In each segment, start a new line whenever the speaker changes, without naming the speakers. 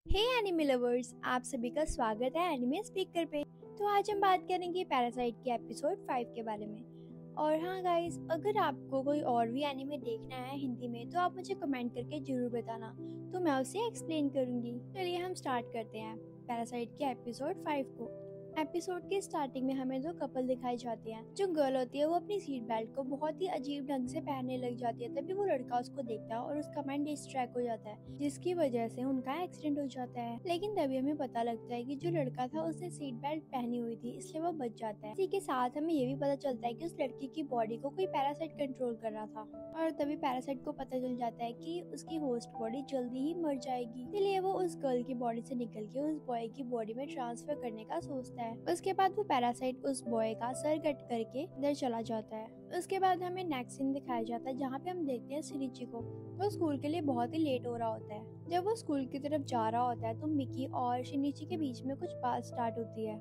हे anime lovers, आप सभी का स्वागत है एनिमे स्पीकर पे। तो आज हम बात करेंगे पैरासाइट के एपिसोड 5 के बारे में। और हाँ गाइस, अगर आपको कोई और भी एनिमे देखना है हिंदी में तो आप मुझे कमेंट करके जरूर बताना, तो मैं उसे एक्सप्लेन करूंगी। चलिए हम स्टार्ट करते हैं पैरासाइट के एपिसोड 5 को। एपिसोड के स्टार्टिंग में हमें दो कपल दिखाई जाते हैं। जो गर्ल होती है वो अपनी सीट बेल्ट को बहुत ही अजीब ढंग से पहनने लग जाती है। तभी वो लड़का उसको देखता है और उसका माइंड डिस्ट्रैक्ट हो जाता है, जिसकी वजह से उनका एक्सीडेंट हो जाता है। लेकिन तभी हमें पता लगता है कि जो लड़का था उसने सीट बेल्ट पहनी हुई थी, इसलिए वो बच जाता है। इसी के साथ हमें ये भी पता चलता है कि उस लड़की की बॉडी को कोई पैरासाइट कंट्रोल कर रहा था। और तभी पैरासाइट को पता चल जाता है कि उसकी होस्ट बॉडी जल्दी ही मर जाएगी। इसलिए वो उस गर्ल की बॉडी से निकल के उस बॉय की बॉडी में ट्रांसफर करने का सोचता है। उसके बाद वो पैरासाइट उस बॉय का सर कट करके इधर चला जाता है। उसके बाद हमें नेक्स्ट सीन दिखाया जाता है, जहाँ पे हम देखते हैं शिनिची को। वो स्कूल के लिए बहुत ही लेट हो रहा होता है। जब वो स्कूल की तरफ जा रहा होता है तो मिकी और शिनिची के बीच में कुछ बात स्टार्ट होती है।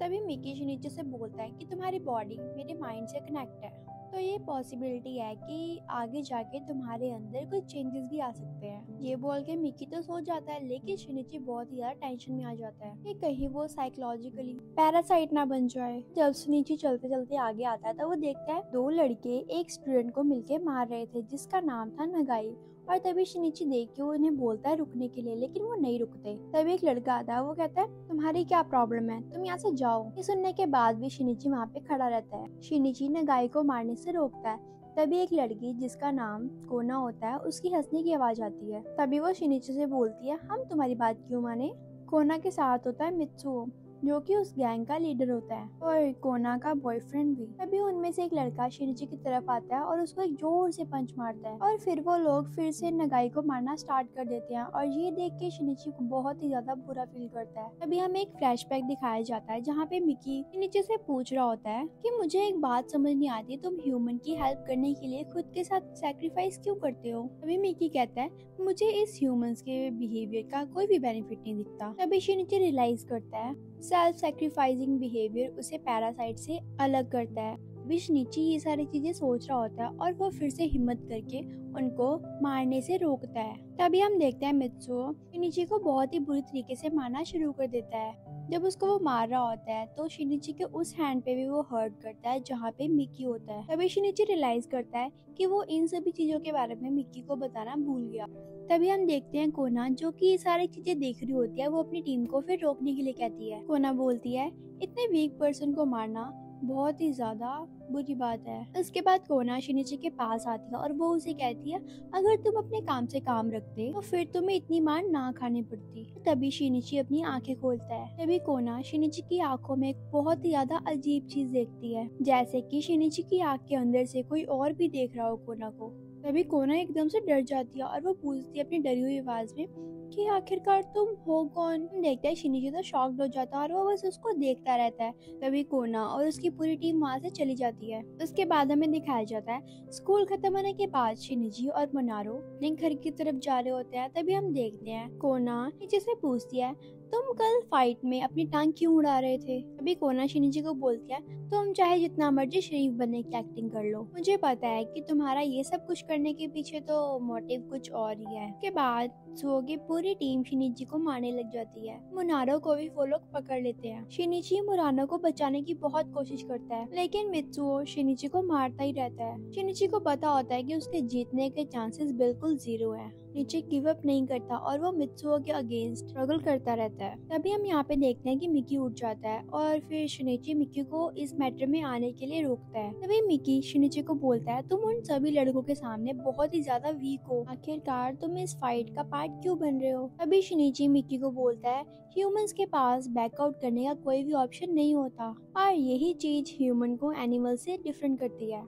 तभी मिकी शिनिची से बोलता है कि तुम्हारी बॉडी मेरे माइंड से कनेक्ट है, तो ये पॉसिबिलिटी है कि आगे जाके तुम्हारे अंदर कुछ चेंजेस भी आ सकते हैं। ये बोल के मिकी तो सो जाता है, लेकिन शिनिची बहुत ही ज्यादा टेंशन में आ जाता है कि कहीं वो साइकोलॉजिकली पैरासाइट ना बन जाए। जब शिनिची चलते चलते आगे आता है तो वो देखता है दो लड़के एक स्टूडेंट को मिलके मार रहे थे, जिसका नाम था नगाई। और तभी शिनिची देख के उन्हें बोलता है रुकने के लिए, लेकिन वो नहीं रुकते। तभी एक लड़का आता है, वो कहता है तुम्हारी क्या प्रॉब्लम है, तुम यहाँ से जाओ। ये सुनने के बाद भी शिनिची वहाँ पे खड़ा रहता है। शिनिची नगाई को मारने से रोकता है। तभी एक लड़की जिसका नाम कोना होता है, उसकी हंसने की आवाज आती है। तभी वो शिनिची से बोलती है हम तुम्हारी बात क्यों माने। कोना के साथ होता है मित्सुओ, जो कि उस गैंग का लीडर होता है, और कोना का बॉयफ्रेंड भी। तभी उनमें से एक लड़का शिनिची की तरफ आता है और उसको एक जोर से पंच मारता है। और फिर वो लोग फिर से नगाई को मारना स्टार्ट कर देते हैं। और ये देख के शिनिची को बहुत ही ज्यादा बुरा फील करता है। तभी हमें एक फ्लैशबैक दिखाया जाता है, जहाँ पे मिकी शिनिची से पूछ रहा होता है कि मुझे एक बात समझ नहीं आती, तुम ह्यूमन की हेल्प करने के लिए खुद के साथ सैक्रिफाइस क्यों करते हो। तभी मिकी कहता है मुझे इस ह्यूमंस के बिहेवियर का कोई भी बेनिफिट नहीं दिखता। तभी शिनिची रियलाइज करता है सेल्फ सैक्रिफाइसिंग बिहेवियर उसे पैरासाइट से अलग करता है। शिनिची ये सारी चीजें सोच रहा होता है और वो फिर से हिम्मत करके उनको मारने से रोकता है। तभी हम देखते हैं मित्सुओ शिनिची को बहुत ही बुरी तरीके से मारना शुरू कर देता है। जब उसको वो मार रहा होता है तो शिनिची के उस हैंड पे भी वो हर्ट करता है जहाँ पे मिकी होता है। तभी शिनिची रियलाइज करता है कि वो इन सभी चीजों के बारे में मिकी को बताना भूल गया। तभी हम देखते हैं कोना, जो कि ये सारी चीजें देख रही होती है, वो अपनी टीम को फिर रोकने के लिए कहती है। कोना बोलती है इतने वीक पर्सन को मारना बहुत ही ज्यादा बुरी बात है। उसके बाद कोना शिनिची के पास आती है और वो उसे कहती है अगर तुम अपने काम से काम रखते तो फिर तुम्हें इतनी मार ना खानी पड़ती। तभी शिनिची अपनी आंखें खोलता है। तभी कोना शिनिची की आंखों में एक बहुत ही ज्यादा अजीब चीज देखती है, जैसे कि शिनिची की आंख के अंदर से कोई और भी देख रहा हो कोना को। तभी कोना एकदम से डर जाती है और वो पूछती है अपनी डरी हुई आवाज में कि आखिरकार तुम हो कौन। देखते हैं शिनिची तो शॉक्ड हो जाता है और वो बस उसको देखता रहता है। तभी कोना और उसकी पूरी टीम वहाँ से चली जाती है। उसके बाद हमें दिखाया जाता है स्कूल खत्म होने के बाद शिनिची और मोनारो अपने घर की तरफ जा रहे होते हैं। तभी हम देखते हैं कोना नीचे से पूछती है तुम कल फाइट में अपनी टांग क्यों उड़ा रहे थे। तभी कोना शिनिची को बोलती है तुम चाहे जितना मर्जी शरीफ बनने की एक्टिंग कर लो, मुझे पता है कि तुम्हारा ये सब कुछ करने के पीछे तो मोटिव कुछ और ही है। के बाद मित्सुओ की पूरी टीम शिनिची को मारने लग जाती है। मुनारो को भी वो लोग पकड़ लेते हैं। शिनिची मुरानो को बचाने की बहुत कोशिश करता है, लेकिन मित्सुओ शिनिची को मारता ही रहता है। शिनिची को पता होता है कि उसके जीतने के चांसेस बिल्कुल 0 है। नीचे गिव अप नहीं करता और वो मित्सुओ के अगेंस्ट स्ट्रगल करता रहता है। तभी हम यहाँ पे देखते हैं कि मिकी उठ जाता है और फिर शिनिची मिकी को इस मैटर में आने के लिए रोकता है। तभी मिकी शिनिची को बोलता है तुम उन सभी लड़कों के सामने बहुत ही ज्यादा वीक हो, आखिरकार तुम इस फाइट का पार्ट क्यों बन रहे हो। तभी शिनिची मिकी को बोलता है ह्यूमंस के पास बैकआउट करने का कोई भी ऑप्शन नहीं होता, और यही चीज ह्यूमन को एनिमल से डिफरेंट करती है।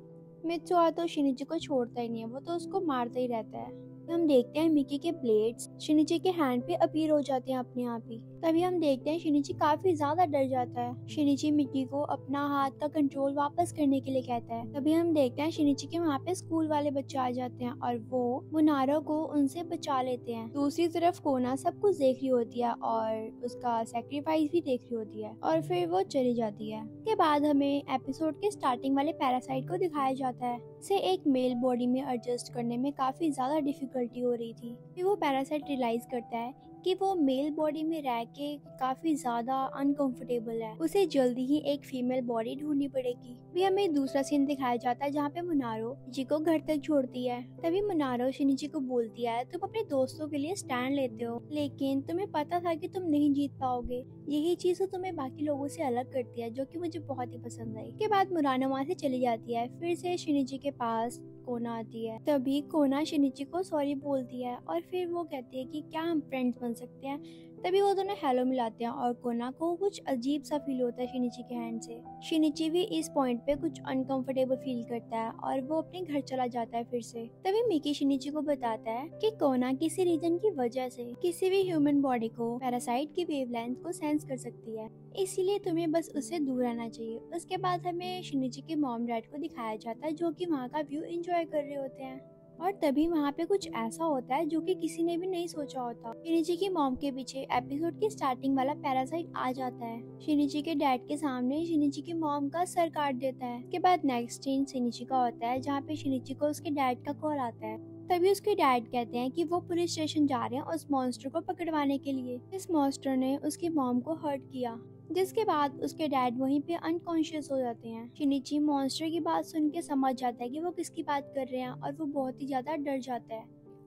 मित्सुओ तो शिनिची को छोड़ता ही नहीं है, वो तो उसको मारता ही रहता है। हम देखते हैं मिकी के ब्लेड्स शिनिची के हैंड पे अपीयर हो जाते हैं अपने आप ही। तभी हम देखते हैं शिनिची काफी ज्यादा डर जाता है। शिनिची मिकी को अपना हाथ का कंट्रोल वापस करने के लिए कहता है। तभी हम देखते हैं शिनिची के वहाँ पे स्कूल वाले बच्चे आ जाते हैं और वो मुनारो को उनसे बचा लेते हैं। दूसरी तरफ कोना सब कुछ देख रही होती है और उसका सैक्रिफाइस भी देख रही होती है, और फिर वो चली जाती है। के बाद हमें एपिसोड के स्टार्टिंग वाले पैरासाइट को दिखाया जाता है। इसे एक मेल बॉडी में एडजस्ट करने में काफी ज्यादा डिफिकल्टी हो रही थी। फिर वो पैरासाइट रियलाइज करता है कि वो मेल बॉडी में रह के काफी ज्यादा अनकंफर्टेबल है। उसे जल्दी ही एक फीमेल बॉडी ढूंढनी पड़ेगी। भी हमें दूसरा सीन दिखाया जाता है जहाँ पे मुनारो शिनिची को घर तक छोड़ती है। तभी मुनारो शिनिची को बोलती है, तुम अपने दोस्तों के लिए स्टैंड लेते हो, लेकिन तुम्हें पता था कि तुम नहीं जीत पाओगे। यही चीज तुम्हें बाकी लोगों से अलग करती है, जो कि मुझे बहुत ही पसंद आई। के बाद मुरानो वहाँ से चली जाती है। फिर से शिनिची के पास कोना आती है। तभी कोना शिनिची को सॉरी बोलती है और फिर वो कहती है कि क्या हम फ्रेंड्स बन सकते हैं। तभी वो दोनों हेलो मिलाते हैं और कोना को कुछ अजीब सा फील होता है शिनिची के हैंड से। शिनिची भी इस पॉइंट पे कुछ अनकंफर्टेबल फील करता है और वो अपने घर चला जाता है फिर से। तभी मिकी शिनिची को बताता है कि कोना किसी रीजन की वजह से किसी भी ह्यूमन बॉडी को पैरासाइट की वेवलेंथ को सेंस कर सकती है, इसीलिए तुम्हें बस उससे दूर रहना चाहिए। उसके बाद हमें शिनिची के मॉम डैड को दिखाया जाता है जो कि वहाँ का व्यू एंजॉय कर रहे होते हैं। और तभी वहाँ पे कुछ ऐसा होता है जो कि किसी ने भी नहीं सोचा होता। शिनिची की मॉम के पीछे एपिसोड की स्टार्टिंग वाला पैरासाइट आ जाता है। शिनिची के डैड के सामने शिनिची की मॉम का सर काट देता है। उसके बाद नेक्स्ट सीन शिनिची का होता है जहाँ पे शिनिची को उसके डैड का कॉल आता है। तभी उसके डैड कहते हैं कि वो पुलिस स्टेशन जा रहे हैं उस मॉन्स्टर को पकड़वाने के लिए। इस मॉन्स्टर ने उसकी मॉम को हर्ट किया, जिसके बाद उसके डैड वहीं पे अनकॉन्शियस हो जाते हैं। शिनिची मॉन्स्टर की बात सुन के समझ जाता है कि वो किसकी बात कर रहे हैं और वो बहुत ही ज्यादा डर जाता है।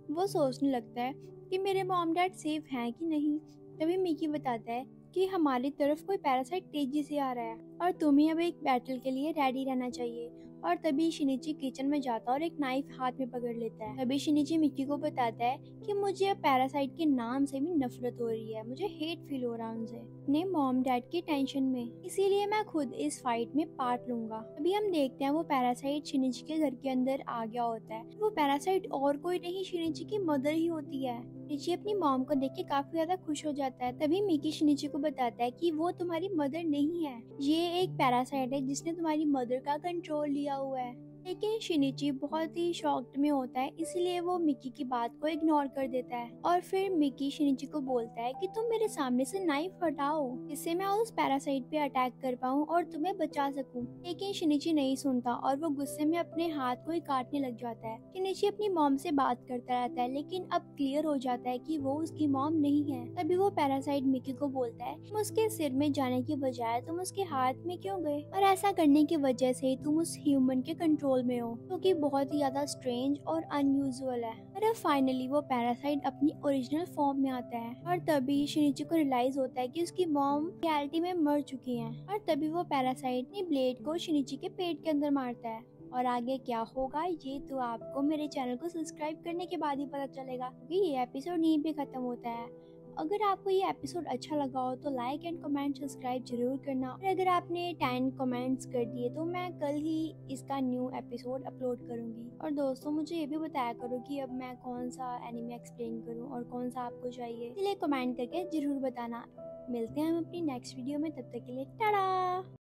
वो सोचने लगता है कि मेरे मॉम डैड सेफ हैं कि नहीं। तभी मिकी बताता है कि हमारी तरफ कोई पैरासाइट तेजी से आ रहा है और तुम्हें अब एक बैटल के लिए रेडी रहना चाहिए। और तभी शिनिची किचन में जाता है और एक नाइफ हाथ में पकड़ लेता है। तभी शिनिची मिकी को बताता है कि मुझे अब पैरासाइट के नाम से भी नफरत हो रही है, मुझे हेट फील हो रहा है उनसे, अपने मॉम डैड की टेंशन में, इसीलिए मैं खुद इस फाइट में पार्ट लूंगा। अभी हम देखते हैं वो पैरासाइट शिनिची के घर के अंदर आ गया होता है। वो पैरासाइट और कोई नहीं शिनिची की मदर ही होती है। शिनिची अपनी मॉम को देख के काफी ज्यादा खुश हो जाता है। तभी मिकी शिनिची को बताता है कि वो तुम्हारी मदर नहीं है, ये एक पैरासाइट है जिसने तुम्हारी मदर का कंट्रोल लिया हुआ है। लेकिन शिनिची बहुत ही शॉक्ड में होता है, इसलिए वो मिकी की बात को इग्नोर कर देता है। और फिर मिकी शिनिची को बोलता है कि तुम मेरे सामने से नाइफ हटाओ, जिससे मैं उस पैरासाइट पे अटैक कर पाऊँ और तुम्हें बचा सकूं। लेकिन शिनिची नहीं सुनता और वो गुस्से में अपने हाथ को ही काटने लग जाता है। शिनिची अपनी मॉम से बात करता रहता है, लेकिन अब क्लियर हो जाता है कि वो उसकी मॉम नहीं है। तभी वो पैरासाइट मिकी को बोलता है, तुम उसके सिर में जाने की बजाय तुम उसके हाथ में क्यों गए, और ऐसा करने की वजह से तुम उस ह्यूमन के कंट्रोल में हो, क्योंकि बहुत ही ज्यादा स्ट्रेंज और अनयूजुअल है। और अब फाइनली वो पैरासाइट अपनी ओरिजिनल फॉर्म में आता है और तभी शिनिची को रियलाइज होता है कि उसकी मॉम रियलिटी में मर चुकी है। और तभी वो पैरासाइट अपनी ब्लेड को शिनिची के पेट के अंदर मारता है। और आगे क्या होगा ये तो आपको मेरे चैनल को सब्सक्राइब करने के बाद ही पता चलेगा, क्योंकि ये एपिसोड यहीं पे खत्म होता है। अगर आपको ये एपिसोड अच्छा लगा हो तो लाइक एंड कमेंट सब्सक्राइब जरूर करना। और अगर आपने 10 कमेंट्स कर दिए तो मैं कल ही इसका न्यू एपिसोड अपलोड करूंगी। और दोस्तों मुझे ये भी बताया करो कि अब मैं कौन सा एनिमे एक्सप्लेन करूं और कौन सा आपको चाहिए, इसलिए कमेंट करके जरूर बताना। मिलते हैं हम अपनी नेक्स्ट वीडियो में, तब तक के लिए टाटा।